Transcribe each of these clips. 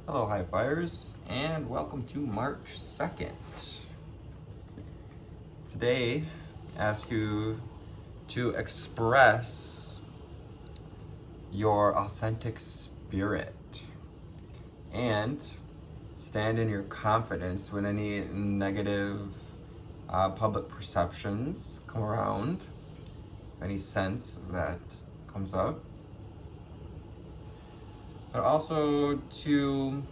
Hello, high flyers, and welcome to March 2nd. Today, I ask you to express your authentic spirit and stand in your confidence when any negative public perceptions come around, any sense that comes up. But also to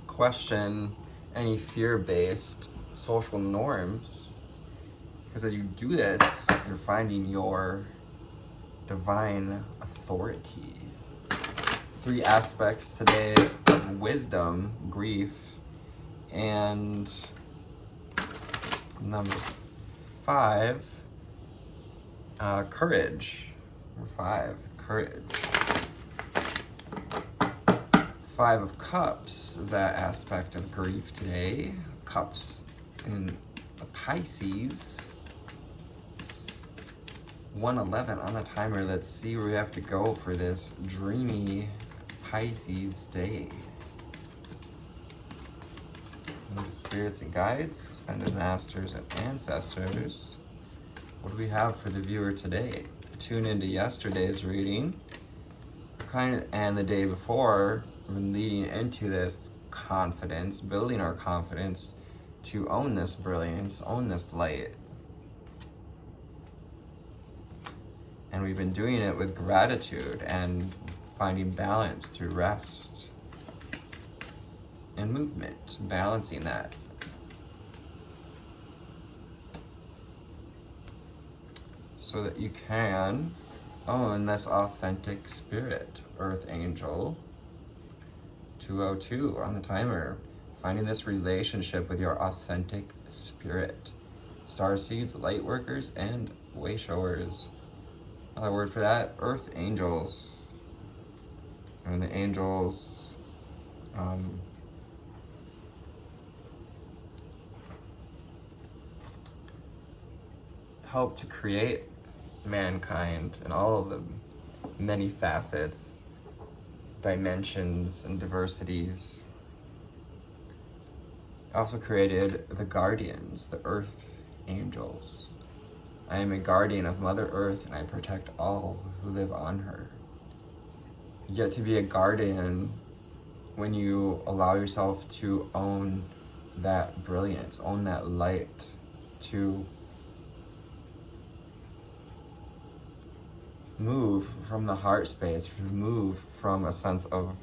question any fear-based social norms, because as you do this, you're finding your divine authority. 3 aspects today of wisdom, grief, and number 5, courage. Number 5, courage. 5 of Cups is that aspect of grief today. Cups in the Pisces. 1:11 on the timer. Let's see where we have to go for this dreamy Pisces day. And spirits and guides, ascended masters and ancestors. What do we have for the viewer today? Tune into yesterday's reading, and the day before. We've been leading into this confidence, building our confidence to own this brilliance, own this light. And we've been doing it with gratitude and finding balance through rest and movement, balancing that. So that you can own this authentic spirit. Earth Angel 202 on the timer. Finding this relationship with your authentic spirit. Starseeds, lightworkers, and wayshowers. Another word for that, Earth Angels. And the angels help to create mankind and all of the many facets, dimensions, and diversities. Also created the guardians, the Earth Angels. I am a guardian of Mother Earth, and I protect all who live on her. You get to be a guardian when you allow yourself to own that brilliance, own that light, to move from the heart space, to move from a sense of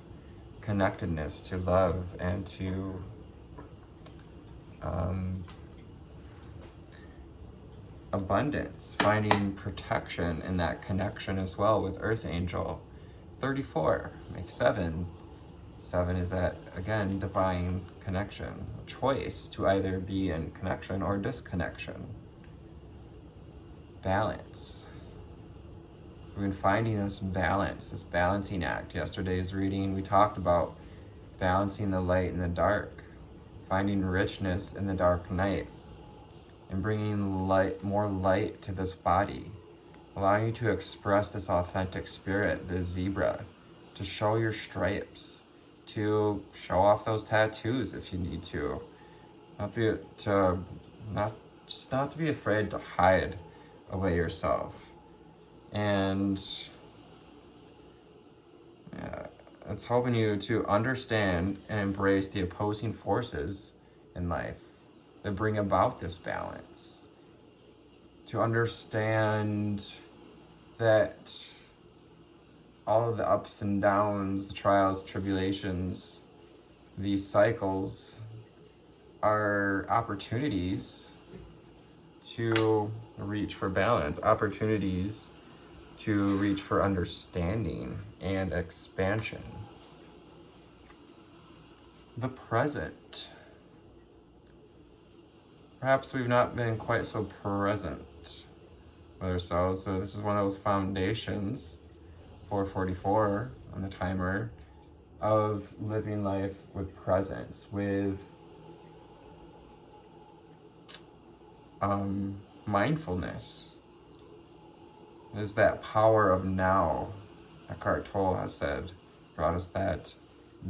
connectedness to love and to abundance, finding protection in that connection as well with Earth Angel. 34 makes 7. 7 is that, again, divine connection, a choice to either be in connection or disconnection. Balance. We've been finding this balance, this balancing act. Yesterday's reading, we talked about balancing the light and the dark, finding richness in the dark night, and bringing more light to this body, allowing you to express this authentic spirit, the zebra, to show your stripes, to show off those tattoos if you need to, not to be afraid to hide away yourself. And it's helping you to understand and embrace the opposing forces in life that bring about this balance. To understand that all of the ups and downs, the trials, tribulations, these cycles are opportunities to reach for balance, opportunities to reach for understanding and expansion. The present. Perhaps we've not been quite so present with ourselves, so this is one of those foundations, 444 on the timer, of living life with presence, with mindfulness. Is that power of now, Eckhart Tolle has said, brought us that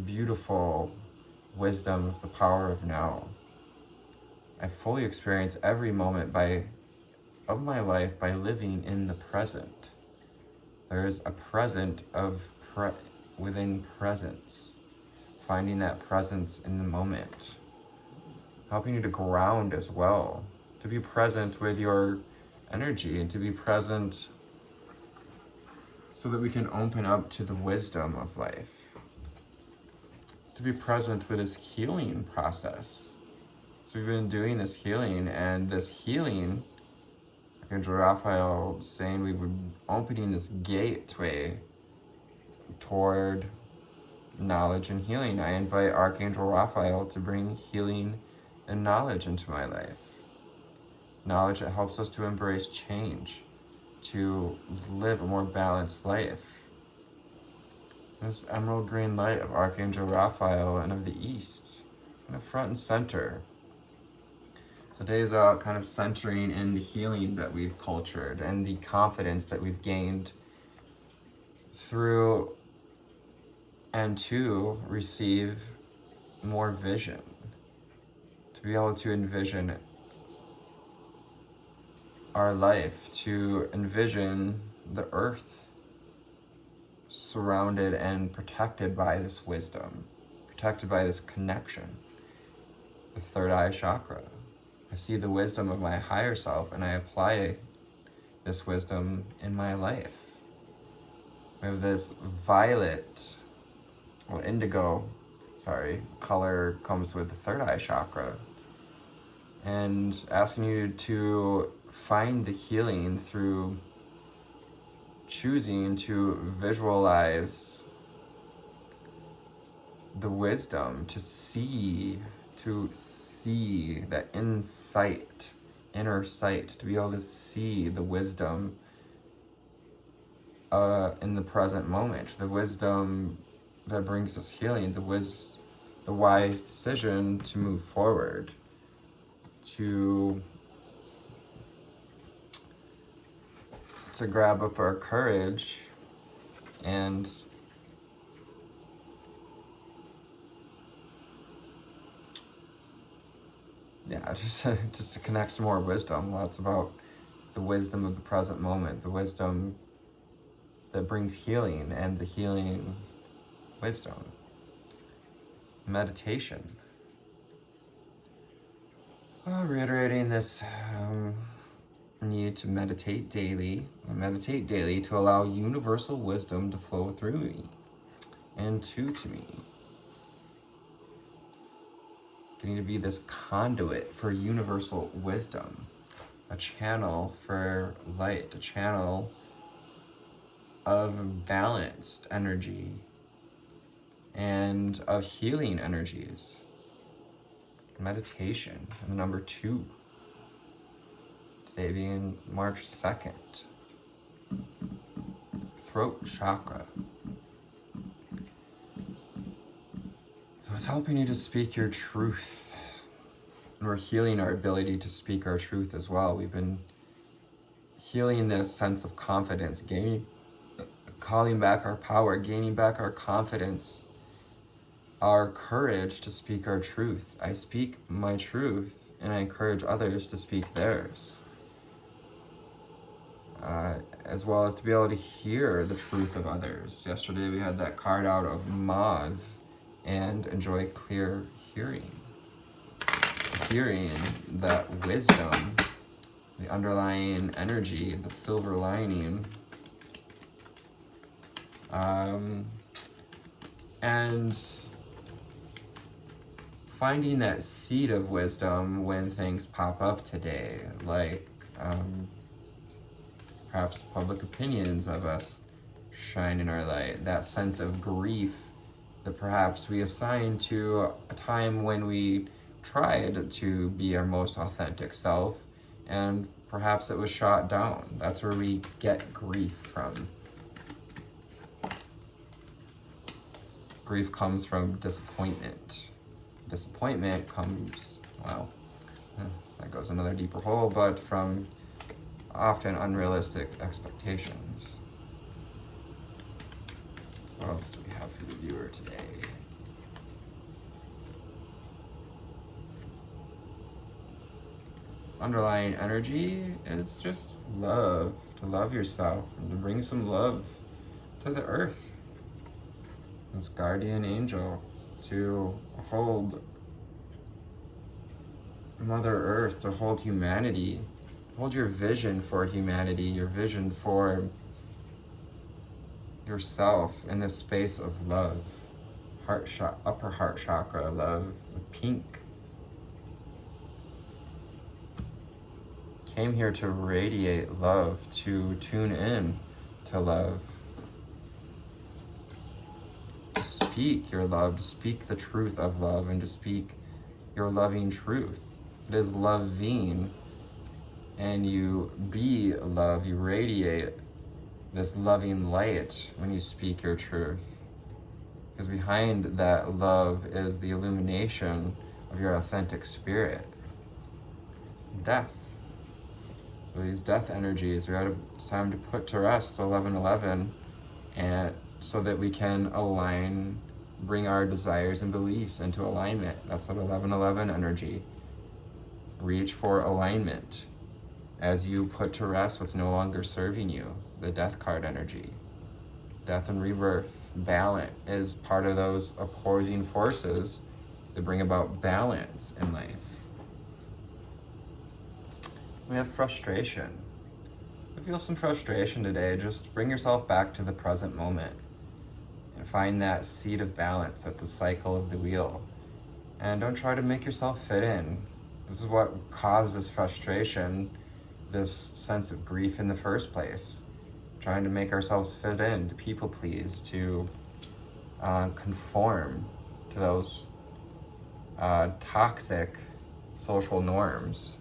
beautiful wisdom of the power of now. I fully experience every moment of my life by living in the present. There is a present within presence, finding that presence in the moment, helping you to ground as well, to be present with your energy and to be present so that we can open up to the wisdom of life, to be present with this healing process. So we've been doing this healing, and this healing, Archangel Raphael saying we were opening this gateway toward knowledge and healing. I invite Archangel Raphael to bring healing and knowledge into my life. Knowledge that helps us to embrace change, to live a more balanced life. This emerald green light of Archangel Raphael and of the East, kind of front and center. Today's kind of centering in the healing that we've cultured and the confidence that we've gained through and to receive more vision, to be able to envision our life, to envision the earth surrounded and protected by this wisdom, protected by this connection, the third eye chakra. I see the wisdom of my higher self and I apply this wisdom in my life. We have this indigo color comes with the third eye chakra, and asking you to find the healing through choosing to visualize the wisdom, to see that inner sight, to be able to see the wisdom in the present moment, the wisdom that brings us healing, the wise decision to move forward, to grab up our courage and just to connect to more wisdom. Well, it's about the wisdom of the present moment, the wisdom that brings healing, and the healing wisdom. Meditation. Reiterating this need to meditate daily. I meditate daily to allow universal wisdom to flow through me and to me. Getting to be this conduit for universal wisdom, a channel for light, a channel of balanced energy and of healing energies. Meditation, and number 2. Today being March 2nd. Throat chakra. So it's helping you to speak your truth. And we're healing our ability to speak our truth as well. We've been healing this sense of confidence, calling back our power, gaining back our confidence, our courage to speak our truth. I speak my truth, and I encourage others to speak theirs. As well as to be able to hear the truth of others. Yesterday we had that card out of Mauve, and enjoy clear hearing. Hearing that wisdom, the underlying energy, the silver lining, and finding that seed of wisdom when things pop up today, like perhaps public opinions of us shine in our light, that sense of grief that perhaps we assign to a time when we tried to be our most authentic self, and perhaps it was shot down. That's where we get grief from. Grief comes from disappointment. Disappointment comes, that goes another deeper hole, but from often unrealistic expectations. What else do we have for the viewer today? Underlying energy is just love, to love yourself and to bring some love to the earth. This guardian angel to hold Mother Earth, to hold humanity, hold your vision for humanity, your vision for yourself in this space of love. Upper heart chakra love, pink. Came here to radiate love, to tune in to love. To speak your love, to speak the truth of love, and to speak your loving truth. It is loving, and you be love, you radiate this loving light when you speak your truth. Because behind that love is the illumination of your authentic spirit. Death. So these death energies, it's time to put to rest 1111, and so that we can align, bring our desires and beliefs into alignment. That's what 1111 energy. Reach for alignment as you put to rest what's no longer serving you. The death card energy. Death and rebirth. Balance is part of those opposing forces that bring about balance in life. We have frustration. If you feel some frustration today, just bring yourself back to the present moment and find that seat of balance at the cycle of the wheel. And don't try to make yourself fit in. This is what causes frustration, this sense of grief in the first place. Trying to make ourselves fit in, to people please, to conform to those toxic social norms.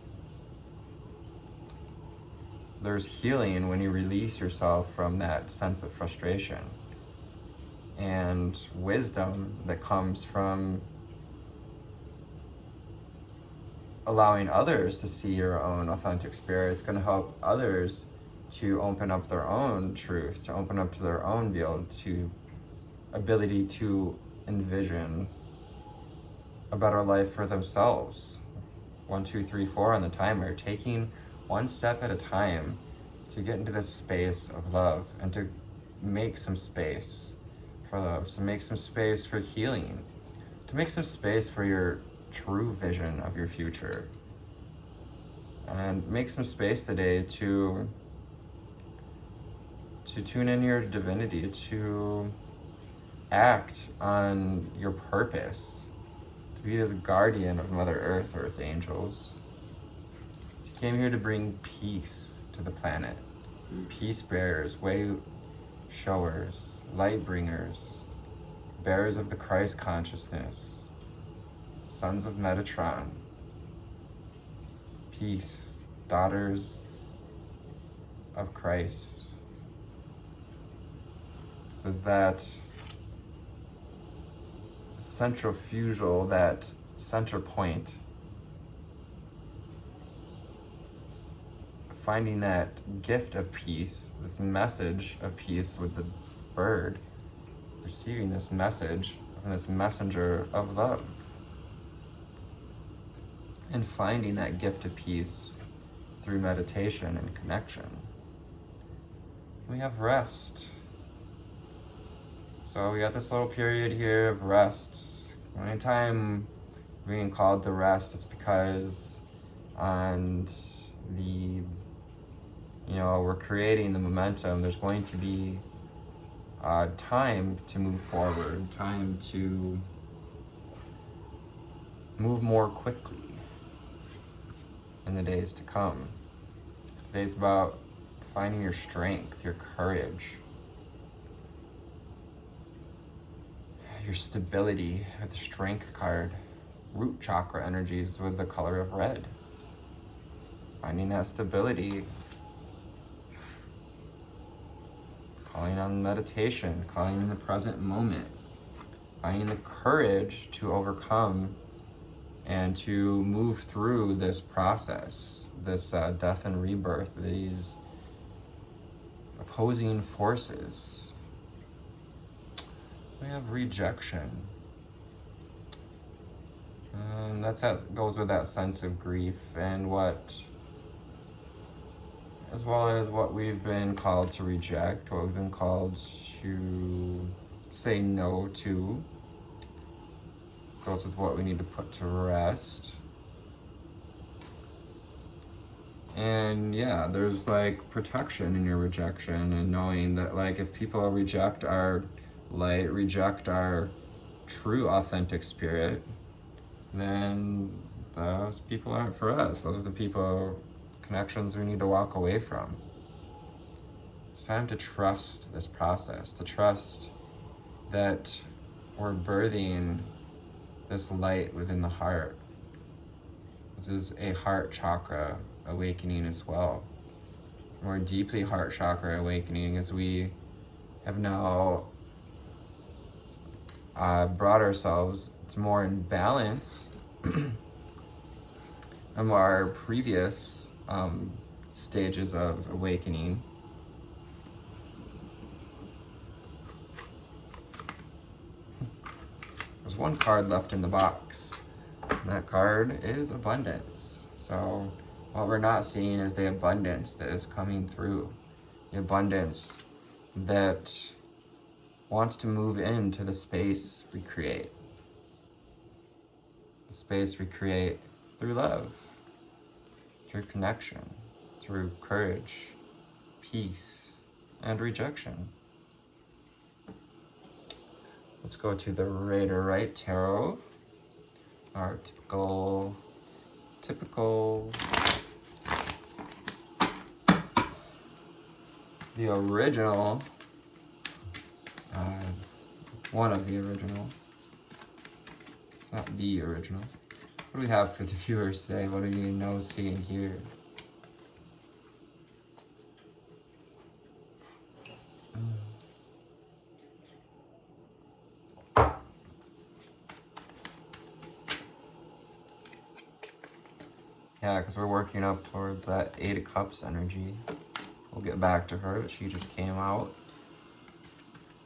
There's healing when you release yourself from that sense of frustration, and wisdom that comes from allowing others to see your own authentic spirit. It's going to help others to open up their own truth, to open up to their own ability to envision a better life for themselves. 1, 2, 3, 4 on the timer, taking one step at a time to get into this space of love and to make some space for love, to make some space for healing, to make some space for your true vision of your future. And make some space today to tune in your divinity, to act on your purpose, to be this guardian of Mother Earth, Earth angels. You came here to bring peace to the planet. Peace bearers, way showers, light bringers, bearers of the Christ consciousness, sons of Metatron, peace, daughters of Christ. So is that centrifugal, that center point, finding that gift of peace, this message of peace with the bird, receiving this message from this messenger of love, and finding that gift of peace through meditation and connection. We have rest. So we got this little period here of rest. Anytime we're being called to rest, it's because we're creating the momentum. There's going to be time to move forward, time to move more quickly in the days to come. Today's about finding your strength, your courage, your stability with the strength card, root chakra energies with the color of red. Finding that stability, calling on meditation, calling in the present moment, finding the courage to overcome and to move through this process, this death and rebirth, these opposing forces. We have rejection. And goes with that sense of grief and as well as what we've been called to reject, what we've been called to say no to. Goes with what we need to put to rest. And yeah, there's like protection in your rejection and knowing that like if people reject our light, reject our true authentic spirit, then those people aren't for us. Those are the connections we need to walk away from. It's time to trust this process, to trust that we're birthing this light within the heart. This is a heart chakra awakening as well. More deeply heart chakra awakening as we have now brought ourselves to more in balance of our previous stages of awakening. There's one card left in the box. And that card is abundance. So what we're not seeing is the abundance that is coming through. The abundance that wants to move into the space we create. The space we create through love, through connection, through courage, peace, and rejection. Let's go to the Raider Right Tarot. Our typical, the original, one of the original. It's not the original. What do we have for the viewers today? What do you know, see, and hear? Yeah, because we're working up towards that 8 of Cups energy. We'll get back to her, but she just came out.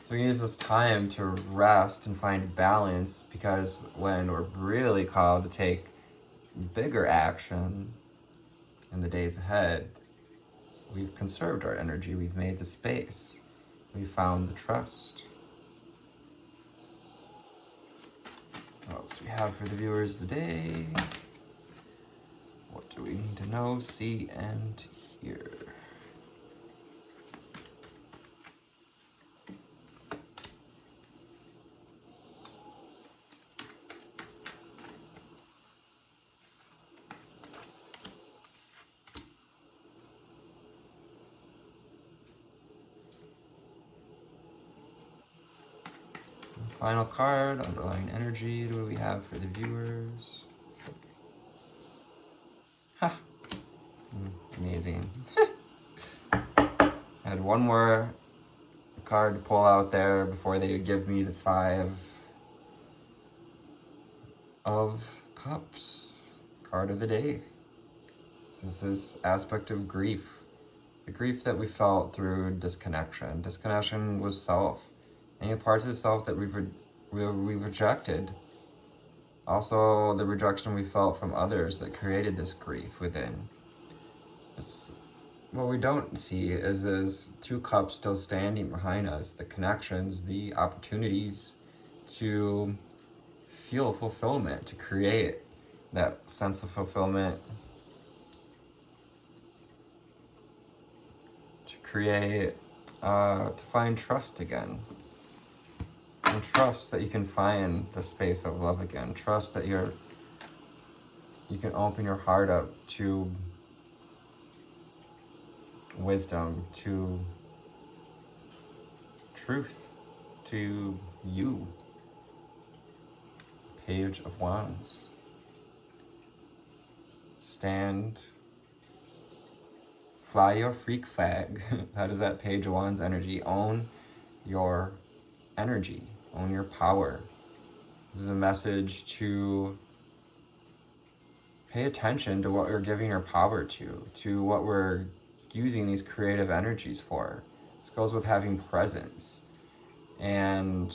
So we use this time to rest and find balance, because when we're really called to take bigger action in the days ahead, we've conserved our energy, we've made the space, we've found the trust. What else do we have for the viewers today? What do we need to know, see, and hear? Final card, underlying energy. What do we have for the viewers? Ha! Amazing. I had one more card to pull out there before they would give me the 5 of Cups card of the day. This is this aspect of grief. The grief that we felt through disconnection. Disconnection was self. Any parts of the self that we've rejected. Also, the rejection we felt from others that created this grief within. What we don't see is 2 cups still standing behind us. The connections, the opportunities to feel fulfillment, to create that sense of fulfillment, to find trust again. And trust that you can find the space of love again. Trust that you can open your heart up to wisdom, to truth, to you. Page of Wands. Stand, fly your freak flag. That is that Page of Wands energy. Own your energy. Own your power. This is a message to pay attention to what we're giving our power to what we're using these creative energies for. This goes with having presence and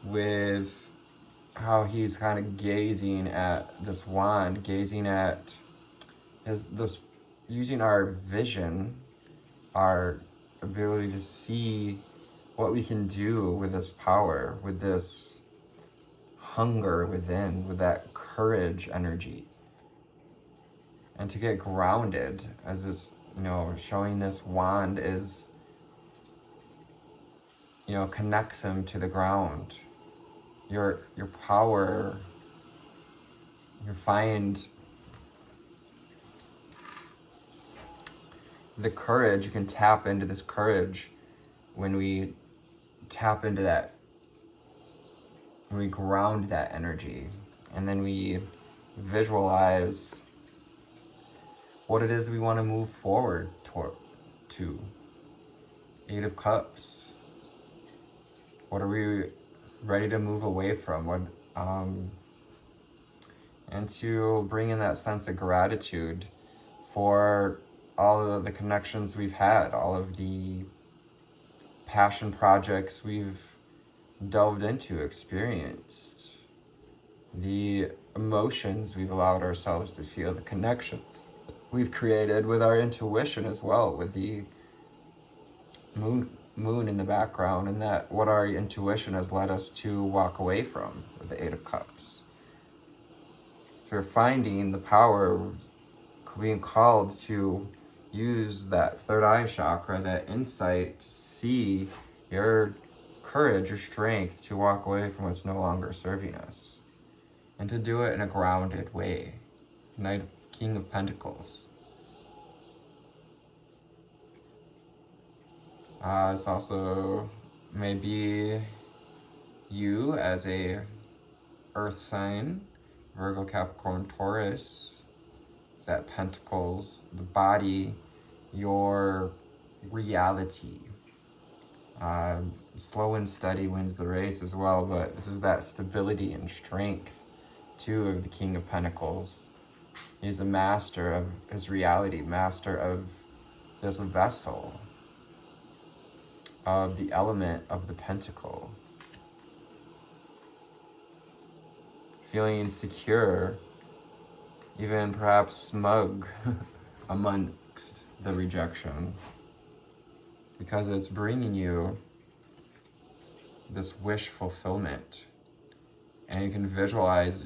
with how he's kind of gazing at this wand, gazing at using our vision, our ability to see what we can do with this power, with this hunger within, with that courage energy. And to get grounded, as this, showing this wand is, connects him to the ground. Your power, you find the courage, you can tap into this courage when we tap into that, when we ground that energy, and then we visualize what it is we want to move forward to. 8 of Cups. What are we ready to move away from? And to bring in that sense of gratitude for all of the connections we've had, all of the passion projects we've delved into, experienced, the emotions we've allowed ourselves to feel, the connections we've created with our intuition as well, with the moon in the background, and that what our intuition has led us to walk away from with the 8 of Cups. So we're finding the power of being called to use that third eye chakra, that insight, to see your courage, your strength to walk away from what's no longer serving us, and to do it in a grounded way. King of Pentacles. It's also maybe you as a earth sign, Virgo, Capricorn, Taurus. Is that Pentacles, the body, your reality. Slow and steady wins the race as well, but this is that stability and strength too of the King of Pentacles. He's a master of his reality, master of this vessel, of the element of the pentacle. Feeling secure, even perhaps smug amongst the rejection, because it's bringing you this wish fulfillment. And you can visualize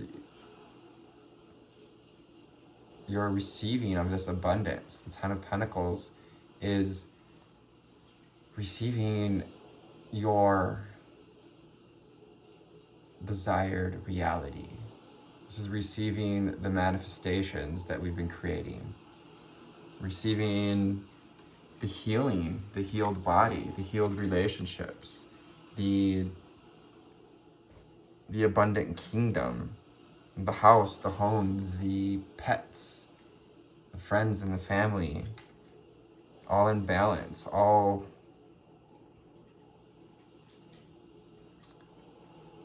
your receiving of this abundance. The 10 of Pentacles is receiving your desired reality. This is receiving the manifestations that we've been creating. Receiving the healing, the healed body, the healed relationships, the abundant kingdom, the house, the home, the pets, the friends and the family, all in balance, all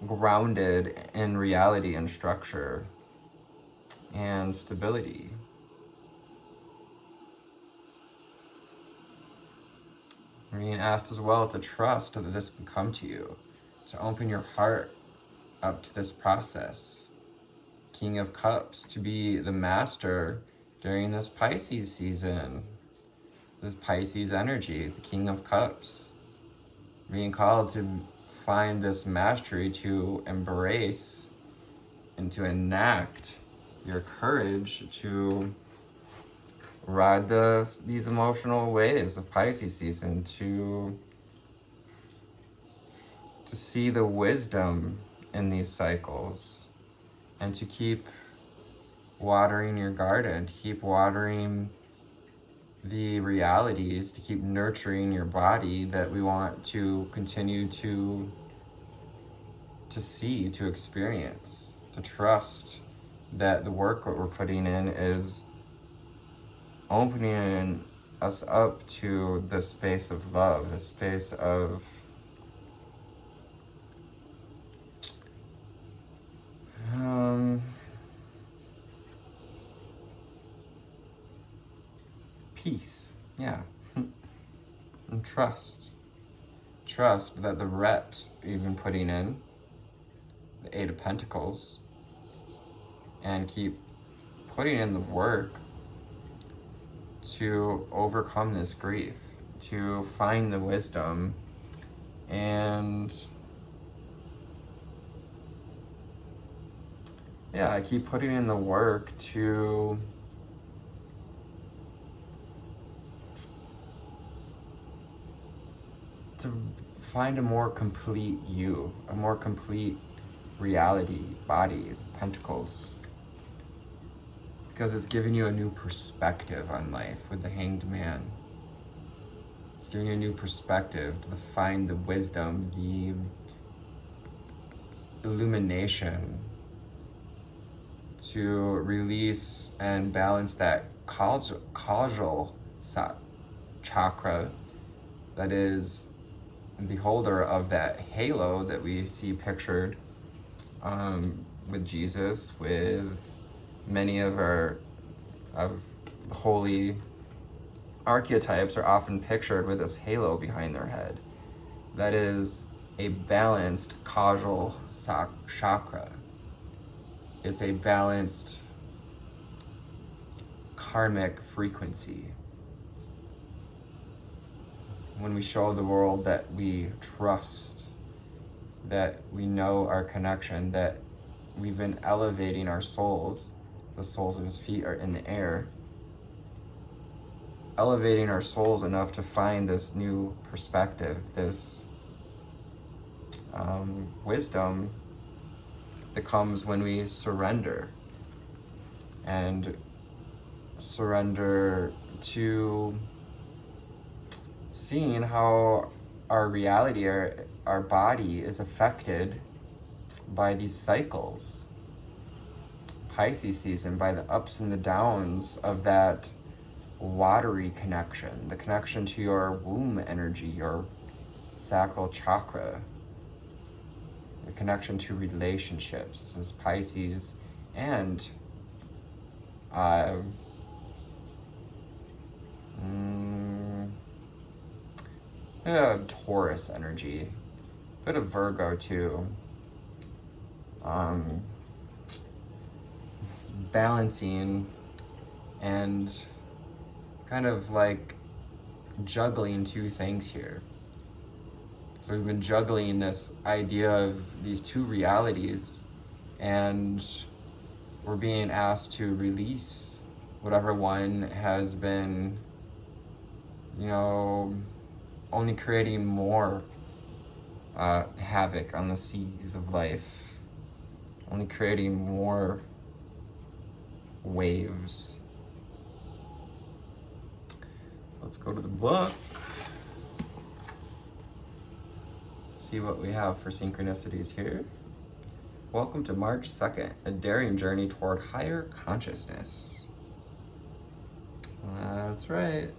grounded in reality and structure and stability. We're being asked as well to trust that this can come to you, to open your heart up to this process. King of Cups, to be the master during this Pisces season, this Pisces energy, the King of Cups, being called to find this mastery, to embrace and to enact your courage to ride these emotional waves of Pisces season, to see the wisdom in these cycles, and to keep watering your garden, to keep watering the realities, to keep nurturing your body that we want to continue to see, to experience, to trust that the work that we're putting in is opening us up to the space of love, the space of peace, yeah, and trust that the reps you've been putting in the Eight of Pentacles, and keep putting in the work to overcome this grief, to find the wisdom, and yeah, I keep putting in the work to find a more complete you, a more complete reality, body, Pentacles. Because it's giving you a new perspective on life with the Hanged Man. It's giving you a new perspective to find the wisdom, the illumination, to release and balance that causal chakra that is the beholder of that halo that we see pictured with Jesus, with many of the holy archetypes are often pictured with this halo behind their head. That is a balanced causal chakra. It's a balanced karmic frequency. When we show the world that we trust, that we know our connection, that we've been elevating our souls, the soles of his feet are in the air, elevating our souls enough to find this new perspective, this wisdom that comes when we surrender, and surrender to seeing how our reality, our body is affected by these cycles. Pisces season, by the ups and the downs of that watery connection, the connection to your womb energy, your sacral chakra, the connection to relationships. This is Pisces and Taurus energy, a bit of Virgo too. It's balancing and kind of like juggling two things here. So we've been juggling this idea of these two realities, and we're being asked to release whatever one has been, only creating more havoc on the seas of life, only creating more waves. So let's go to the book, see what we have for synchronicities here. Welcome to March 2nd, a daring journey toward higher consciousness. That's right.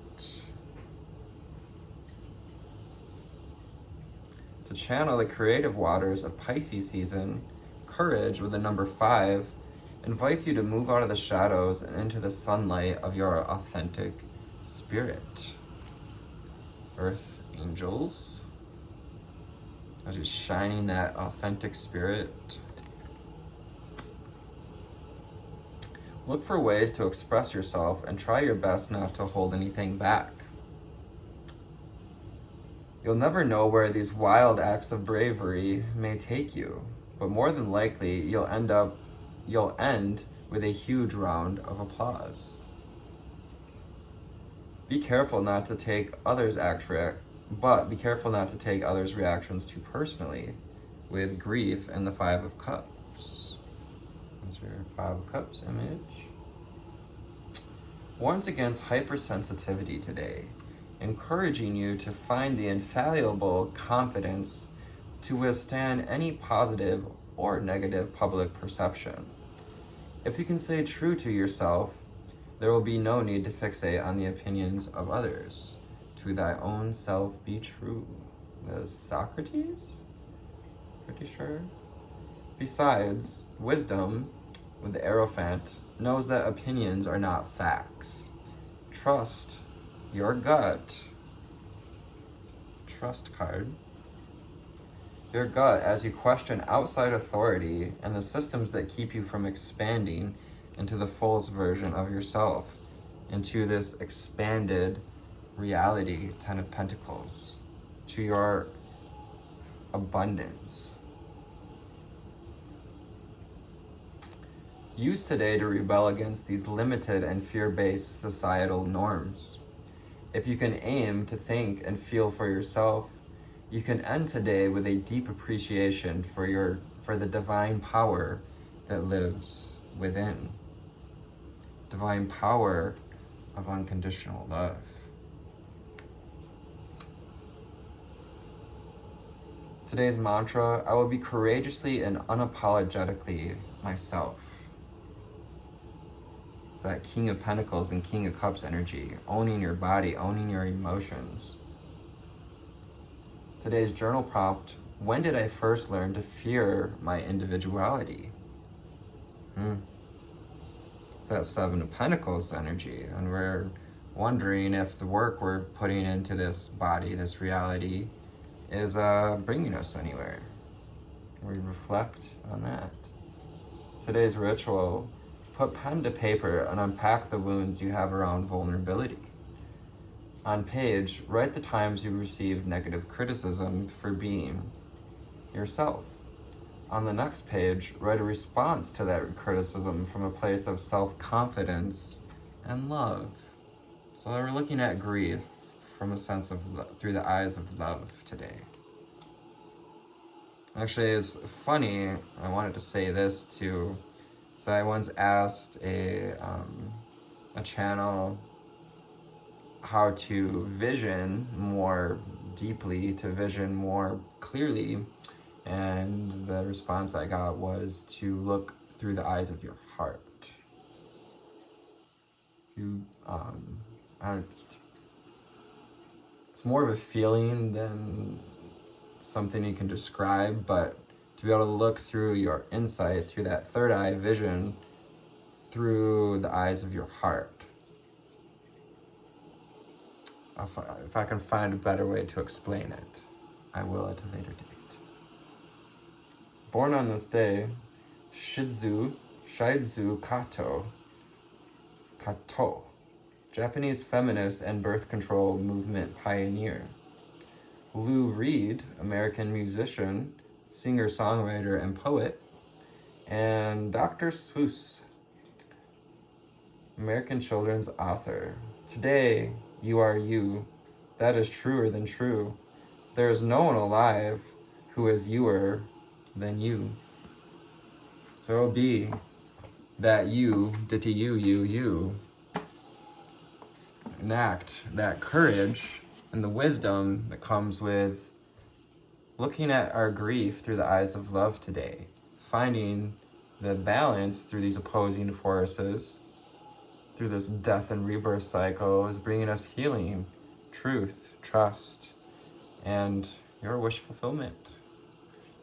To channel the creative waters of Pisces season, courage with the number 5 invites you to move out of the shadows and into the sunlight of your authentic spirit. Earth angels are just shining that authentic spirit. Look for ways to express yourself and try your best not to hold anything back. You'll never know where these wild acts of bravery may take you, but more than likely you'll end with a huge round of applause. Be careful not to take others' reactions too personally, with grief and the 5 of Cups. There's your 5 of Cups image. Warns against hypersensitivity today, encouraging you to find the infallible confidence to withstand any positive or negative public perception. If you can stay true to yourself, there will be no need to fixate on the opinions of others. To thy own self be true. That is Socrates? Pretty sure. Besides, wisdom, with the Hierophant, knows that opinions are not facts. Trust your gut. Trust card. your gut as you question outside authority and the systems that keep you from expanding into the fullest version of yourself, into this expanded reality, Ten of Pentacles, to your abundance. Use today to rebel against these limited and fear-based societal norms. If you can aim to think and feel for yourself, you can end today with a deep appreciation for the divine power that lives within. Divine power of unconditional love. Today's mantra, I will be courageously and unapologetically myself. It's that King of Pentacles and King of Cups energy, owning your body, owning your emotions. Today's journal prompt, when did I first learn to fear my individuality? It's that Seven of Pentacles energy, and we're wondering if the work we're putting into this body, this reality, is bringing us anywhere. We reflect on that. Today's ritual, put pen to paper and unpack the wounds you have around vulnerability. On page, write the times you received negative criticism for being yourself. On the next page, write a response to that criticism from a place of self-confidence and love. So we're looking at grief from a sense of through the eyes of love today. Actually, it's funny, I wanted to say this too. So I once asked a channel how to vision more deeply, to vision more clearly, and the response I got was to look through the eyes of your heart. It's more of a feeling than something you can describe, but to be able to look through your insight, through that third eye vision, through the eyes of your heart. If I can find a better way to explain it, I will at a later date. Born on this day, Shizu Kato, Japanese feminist and birth control movement pioneer. Lou Reed, American musician, singer-songwriter, and poet. And Dr. Seuss, American children's author. Today, you are you. That is truer than true. There is no one alive who is youer than you. So it'll be that you, ditty you, enact that courage and the wisdom that comes with looking at our grief through the eyes of love today, finding the balance through these opposing forces, through this death and rebirth cycle, is bringing us healing, truth, trust, and your wish fulfillment.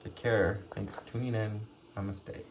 Take care. Thanks for tuning in. Namaste.